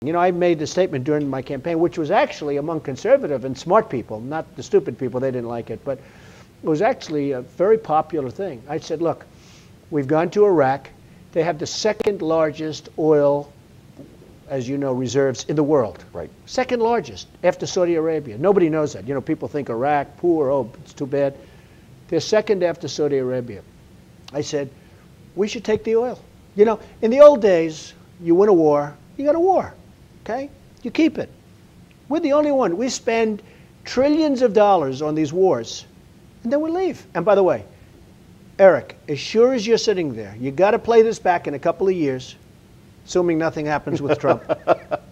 You know, I made the statement during my campaign, which was actually among conservative and smart people, not the stupid people, they didn't like it, but it was actually a very popular thing. I said, look, we've gone to Iraq. They have the second largest oil, as you know, reserves in the world. Right. Second largest after Saudi Arabia. Nobody knows that. You know, people think Iraq, poor, oh, it's too bad. They're second after Saudi Arabia. I said, we should take the oil. You know, in the old days, you win a war, you got a war, okay? You keep it. We're the only one. We spend trillions of dollars on these wars, and then we leave. And by the way, Eric, as sure as you're sitting there, you got to play this back in a couple of years, assuming nothing happens with Trump.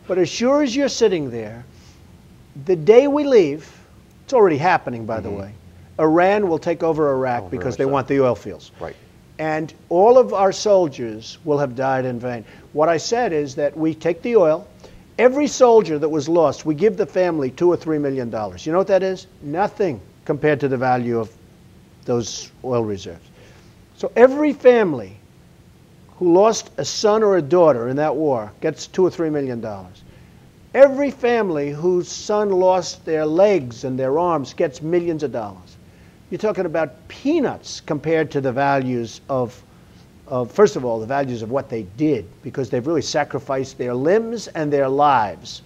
But as sure as you're sitting there, the day we leave, it's already happening, by the way, Iran will take over Iraq because they want the oil fields. Right. And all of our soldiers will have died in vain. What I said is that we take the oil. Every soldier that was lost, we give the family $2 or $3 million. You know what that is? Nothing compared to the value of those oil reserves. So every family who lost a son or a daughter in that war gets $2 or $3 million. Every family whose son lost their legs and their arms gets millions of dollars. You're talking about peanuts compared to the values of first of all, the values of what they did, because they've really sacrificed their limbs and their lives,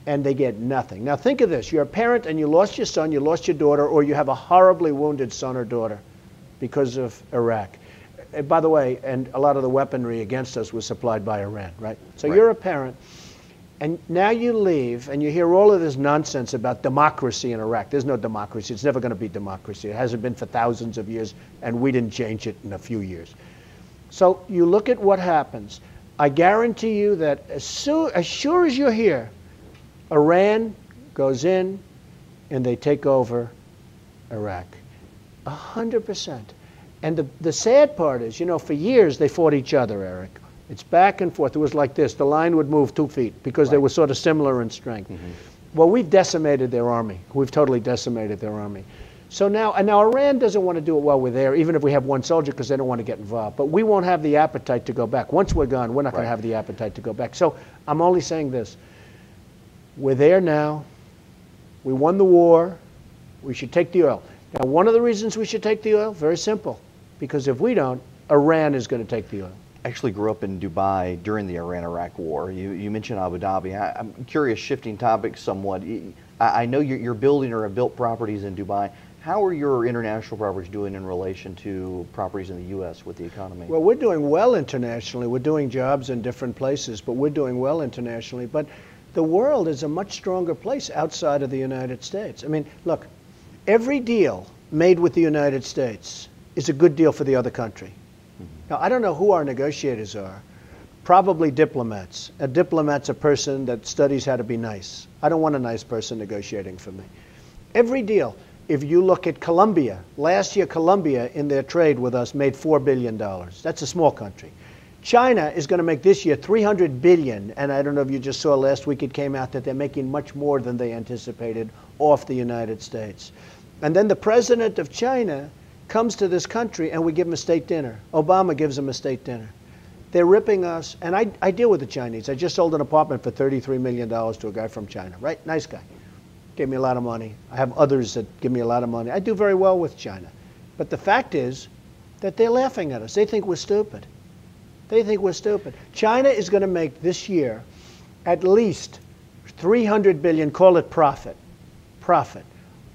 and they get nothing. Now think of this. You're a parent and you lost your son, you lost your daughter, or you have a horribly wounded son or daughter because of Iraq. And by the way, and a lot of the weaponry against us was supplied by Iran, right? So you're a parent, and now you leave, and you hear all of this nonsense about democracy in Iraq. There's no democracy. It's never going to be democracy. It hasn't been for thousands of years, and we didn't change it in a few years. So you look at what happens. I guarantee you that as sure as you're here, Iran goes in, and they take over Iraq. 100%. And the sad part is, you know, for years they fought each other, Eric. It's back and forth. It was like this. The line would move 2 feet because they were sort of similar in strength. Well, we've decimated their army. We've totally decimated their army. So now Iran doesn't want to do it while we're there, even if we have one soldier, because they don't want to get involved. But we won't have the appetite to go back. Once we're gone, we're not going to have the appetite to go back. So I'm only saying this. We're there now. We won the war. We should take the oil. Now, one of the reasons we should take the oil, very simple, because if we don't, Iran is going to take the oil. I actually grew up in Dubai during the Iran-Iraq war. You mentioned Abu Dhabi. I'm curious, shifting topics somewhat. I know you're building or have built properties in Dubai. How are your international properties doing in relation to properties in the U.S. with the economy? Well, we're doing well internationally. We're doing jobs in different places, but we're doing well internationally. But the world is a much stronger place outside of the United States. I mean, look, every deal made with the United States is a good deal for the other country. Now, I don't know who our negotiators are. Probably diplomats. A diplomat's a person that studies how to be nice. I don't want a nice person negotiating for me. Every deal. If you look at Colombia, last year Colombia in their trade with us made $4 billion. That's a small country. China is going to make this year $300 billion, and I don't know if you just saw last week it came out that they're making much more than they anticipated off the United States. And then the president of China comes to this country and we give him a state dinner. Obama gives him a state dinner. They're ripping us, and I deal with the Chinese. I just sold an apartment for $33 million to a guy from China, right? Nice guy. Gave me a lot of money. I have others that give me a lot of money. I do very well with China. But the fact is that they're laughing at us. They think we're stupid. They think we're stupid. China is going to make this year at least $300 billion, call it profit,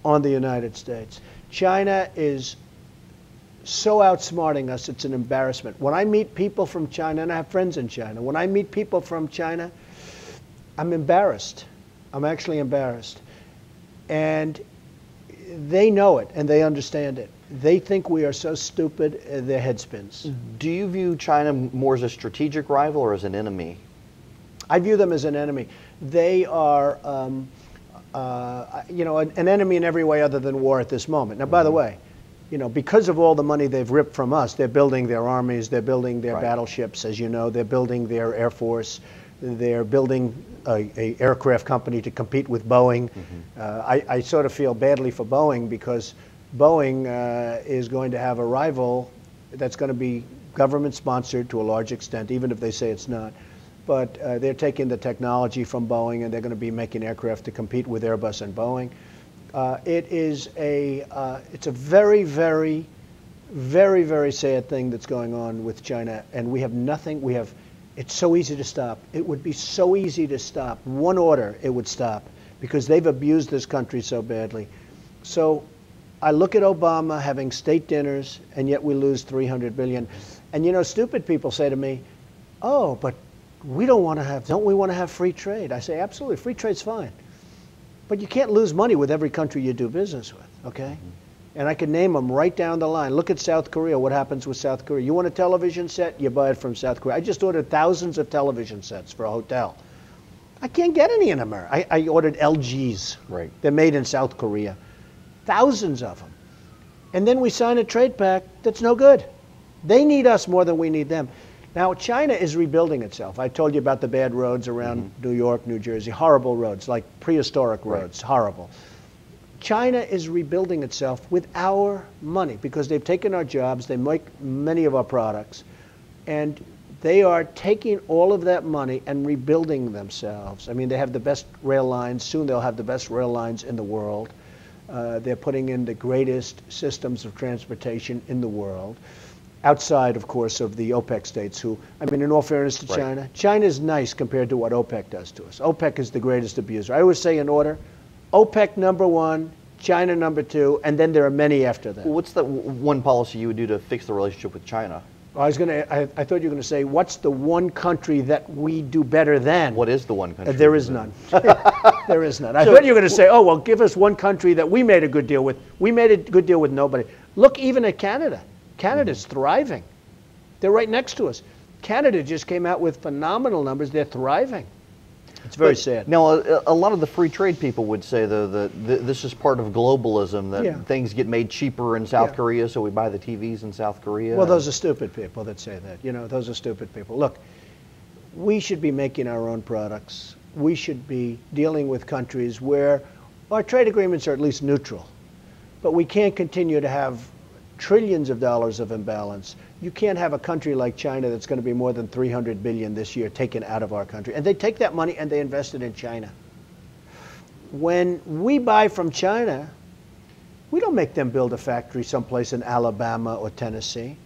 on the United States. China is so outsmarting us, it's an embarrassment. When I meet people from China, and I have friends in China, when I meet people from China, I'm embarrassed. I'm actually embarrassed. And they know it, and they understand it. They think we are so stupid, their head spins. Do you view China more as a strategic rival or as an enemy? I view them as an enemy. They are, you know, an enemy in every way other than war at this moment. Now, by the way, you know, because of all the money they've ripped from us, they're building their armies, they're building their battleships, as you know, they're building their Air Force, they're building a aircraft company to compete with Boeing. I sort of feel badly for Boeing because Boeing is going to have a rival that's going to be government sponsored to a large extent, even if they say it's not. but they're taking the technology from Boeing, and they're going to be making aircraft to compete with Airbus and Boeing. It's a very, very, very, very sad thing that's going on with China, and we have nothing. It's so easy to stop. It would be so easy to stop. One order, it would stop, because they've abused this country so badly. So I look at Obama having state dinners, and yet we lose $300 billion. And you know, stupid people say to me, "Oh, but don't we want to have free trade?" I say, absolutely, free trade's fine. But you can't lose money with every country you do business with, okay? And I can name them right down the line. Look at South Korea, what happens with South Korea. You want a television set, you buy it from South Korea. I just ordered thousands of television sets for a hotel. I can't get any in America. I ordered LGs. Right. They're made in South Korea. Thousands of them. And then we sign a trade pact that's no good. They need us more than we need them. Now, China is rebuilding itself. I told you about the bad roads around New York, New Jersey, horrible roads, like prehistoric roads, horrible. China is rebuilding itself with our money because they've taken our jobs, they make many of our products, and they are taking all of that money and rebuilding themselves. I mean, they have the best rail lines. Soon they'll have the best rail lines in the world. They're putting in the greatest systems of transportation in the world. Outside, of course, of the OPEC states who, I mean, in all fairness to China, China's nice compared to what OPEC does to us. OPEC is the greatest abuser. I always say in order, OPEC #1, China #2, and then there are many after that. Well, what's the one policy you would do to fix the relationship with China? I thought you were going to say, what's the one country that we do better than? What is the one country? There is none. There is none. I thought you were going to say, oh, well, give us one country that we made a good deal with. We made a good deal with nobody. Look even at Canada. Canada's thriving. They're right next to us. Canada just came out with phenomenal numbers. They're thriving. It's very sad. Now, a lot of the free trade people would say, though, that this is part of globalism, that things get made cheaper in South Korea, so we buy the TVs in South Korea. Well, those are stupid people that say that. You know, those are stupid people. Look, we should be making our own products. We should be dealing with countries where our trade agreements are at least neutral. But we can't continue to have trillions of dollars of imbalance. You can't have a country like China that's going to be more than $300 billion this year taken out of our country. And they take that money and they invest it in China. When we buy from China, we don't make them build a factory someplace in Alabama or Tennessee.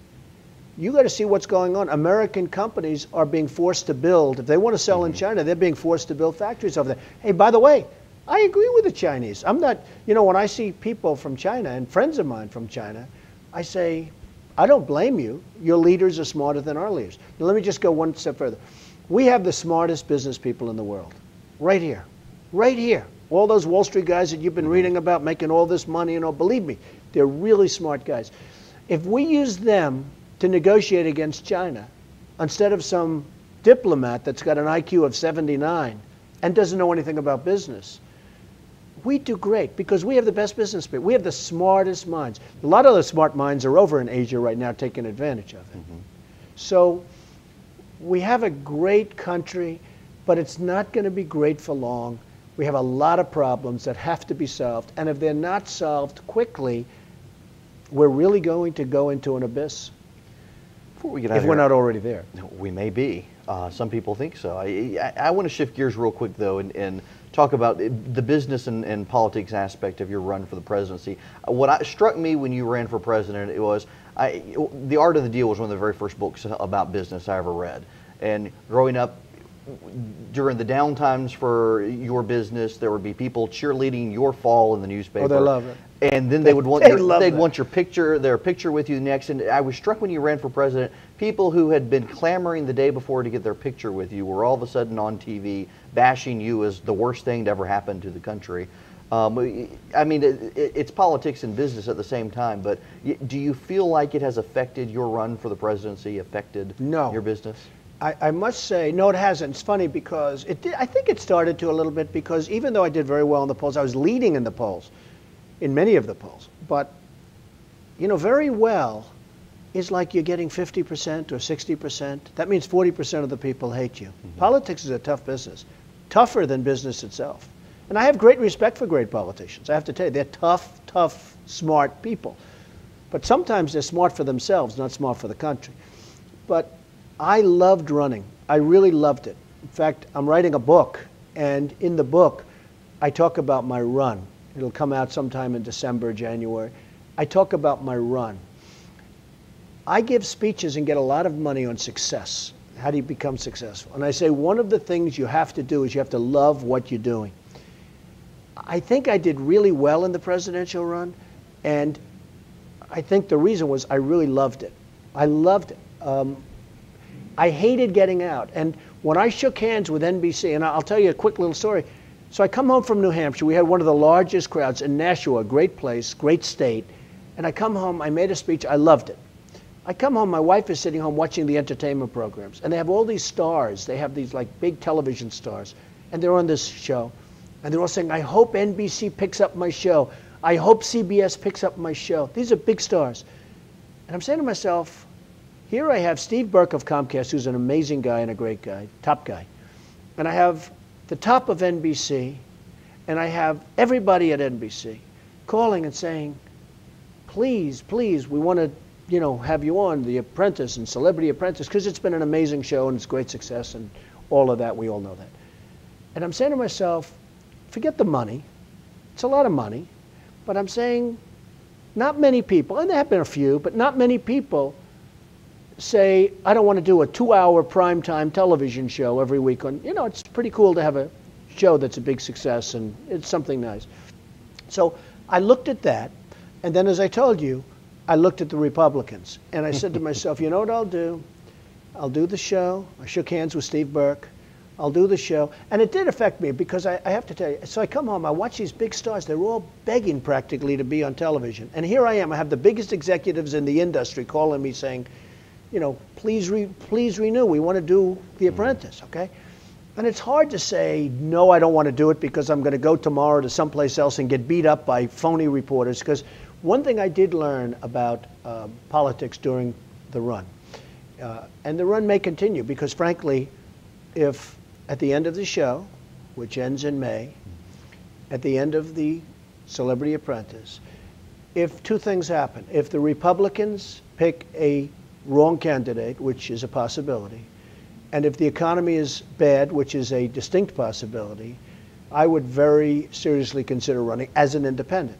You got to see what's going on. American companies are being forced to build. If they want to sell in China, they're being forced to build factories over there. Hey, by the way, I agree with the Chinese. I'm not, you know, when I see people from China and friends of mine from China, I say, I don't blame you. Your leaders are smarter than our leaders. Now, let me just go one step further. We have the smartest business people in the world. Right here. Right here. All those Wall Street guys that you've been reading about making all this money, you know, believe me, they're really smart guys. If we use them to negotiate against China, instead of some diplomat that's got an IQ of 79 and doesn't know anything about business, we do great because we have the best business people. We have the smartest minds. A lot of the smart minds are over in Asia right now taking advantage of it. So we have a great country, but it's not going to be great for long. We have a lot of problems that have to be solved. And if they're not solved quickly, we're really going to go into an abyss. Before we get out if we're not already there. We may be. Some people think so. I want to shift gears real quick, though, and talk about the business and politics aspect of your run for the presidency. What struck me when you ran for president, it was The Art of the Deal was one of the very first books about business I ever read. And growing up, during the downtimes for your business, there would be people cheerleading your fall in the newspaper. Oh, they love it. And then they'd want your picture, their picture with you next. And I was struck when you ran for president, people who had been clamoring the day before to get their picture with you were all of a sudden on TV bashing you as the worst thing to ever happen to the country. I mean, it's politics and business at the same time, but do you feel like it has affected your run for the presidency, affected your business? I must say, no, it hasn't. It's funny because I think it started to a little bit because even though I did very well in the polls, I was leading in the polls, in many of the polls. But, you know, very well is like you're getting 50% or 60%. That means 40% of the people hate you. Politics is a tough business, tougher than business itself. And I have great respect for great politicians. I have to tell you, they're tough, smart people. But sometimes they're smart for themselves, not smart for the country. But I loved running. I really loved it. In fact, I'm writing a book, and in the book, I talk about my run. It'll come out sometime in December, January. I talk about my run. I give speeches and get a lot of money on success. How do you become successful? And I say one of the things you have to do is you have to love what you're doing. I think I did really well in the presidential run, and I think the reason was I really loved it. I loved it. I hated getting out. And when I shook hands with NBC, and I'll tell you a quick little story. So I come home from New Hampshire. We had one of the largest crowds in Nashua, great place, great state. And I come home, I made a speech, I loved it. I come home, my wife is sitting home watching the entertainment programs, and they have all these stars. They have these like big television stars, and they're on this show. And they're all saying, I hope NBC picks up my show. I hope CBS picks up my show. These are big stars. And I'm saying to myself, here I have Steve Burke of Comcast, who's an amazing guy and a great guy, top guy. And I have the top of NBC, and I have everybody at NBC calling and saying, please, please, we want to have you on The Apprentice and Celebrity Apprentice, because it's been an amazing show and it's great success and all of that. We all know that. And I'm saying to myself, forget the money. It's a lot of money. But I'm saying not many people, and there have been a few, but not many people say, I don't want to do a 2-hour primetime television show every week. It's pretty cool to have a show that's a big success and it's something nice. So I looked at that, and then as I told you, I looked at the Republicans, and I said to myself, you know what I'll do? I'll do the show. I shook hands with Steve Burke. I'll do the show. And it did affect me because I have to tell you, so I come home, I watch these big stars. They're all begging practically to be on television. And here I am. I have the biggest executives in the industry calling me saying, please renew. We want to do The Apprentice, okay? And it's hard to say, no, I don't want to do it because I'm going to go tomorrow to someplace else and get beat up by phony reporters. Because one thing I did learn about politics during the run, and the run may continue because, frankly, if at the end of the show, which ends in May, at the end of the Celebrity Apprentice, if two things happen, if the Republicans pick a wrong candidate, which is a possibility, and if the economy is bad, which is a distinct possibility, I would very seriously consider running as an independent.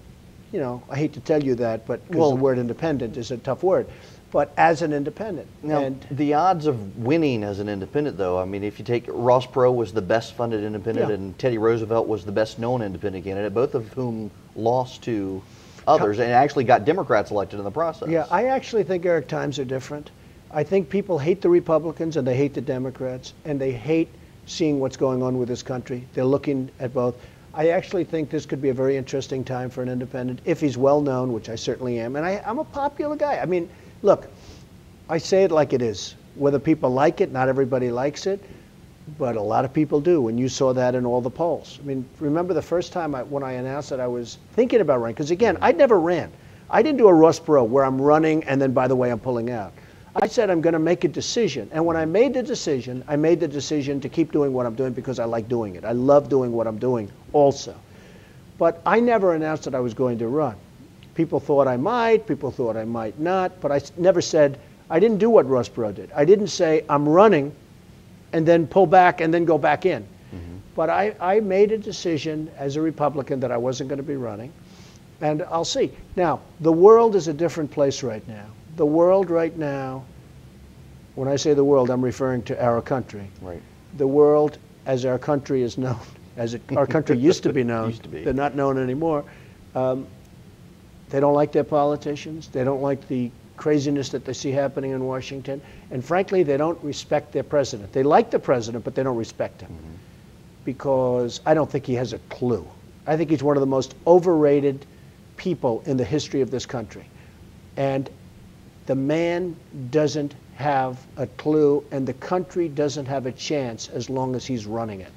I hate to tell you that, but because the word independent is a tough word, but as an independent. Now, and the odds of winning as an independent, though, I mean, if you take Ross Perot was the best funded independent and Teddy Roosevelt was the best known independent candidate, both of whom lost to others and actually got Democrats elected in the process. Yeah, I actually think, Eric, times are different. I think people hate the Republicans and they hate the Democrats, and they hate seeing what's going on with this country. They're looking at both. I actually think this could be a very interesting time for an independent, if he's well known, which I certainly am. And I'm a popular guy. I mean, look, I say it like it is. Whether people like it, not everybody likes it, but a lot of people do, and you saw that in all the polls. I mean, remember the first time when I announced that I was thinking about running, because again, I never ran. I didn't do a Ross Perot where I'm running and then, by the way, I'm pulling out. I said I'm going to make a decision. And when I made the decision to keep doing what I'm doing because I like doing it. I love doing what I'm doing also. But I never announced that I was going to run. People thought I might, people thought I might not, but I never said, I didn't do what Ross Perot did. I didn't say I'm running and then pull back and then go back in. But I made a decision as a Republican that I wasn't going to be running, and I'll see. Now, the world is a different place right now. The world right now, when I say the world, I'm referring to our country. Right. The world, as our country is known, our country used to be known, they're not known anymore. They don't like their politicians. They don't like the craziness that they see happening in Washington. And frankly, they don't respect their president. They like the president, but they don't respect him. Because I don't think he has a clue. I think he's one of the most overrated people in the history of this country. And the man doesn't have a clue, and the country doesn't have a chance as long as he's running it.